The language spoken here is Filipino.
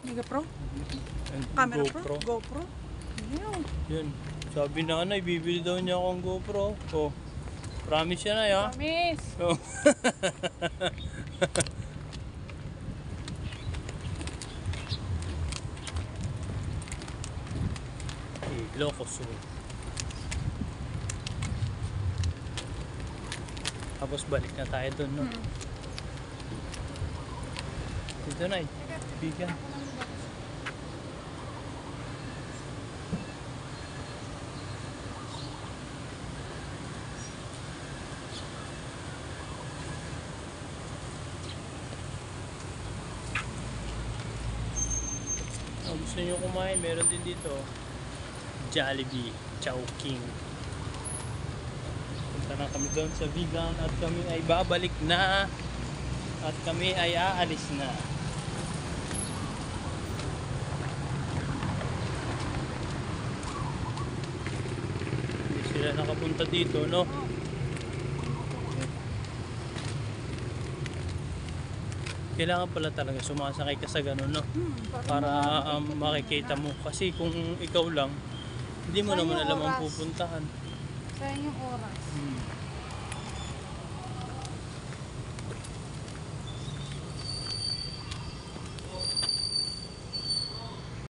Mega Pro? And Camera GoPro. Pro? GoPro? Yun. Yun. Sabi na nanay, bibili daw niya akong GoPro. Oh. Promise yan na ya. Promise. Oh. Ilocos. Tapos balik na tayo dun, no? Dito na eh. Bigan. Kung gusto nyo kumain, meron din dito. Jollibee, Chowking. Punta na kami doon sa vegan at kami ay babalik na. At kami ay aalis na. Hindi sila nakapunta dito, no? Kailangan pala talaga sumasakay ka sa ganun, no? Para makikita mo. Kasi kung ikaw lang, hindi mo naman alam ang pupuntahan. Sa inyong oras.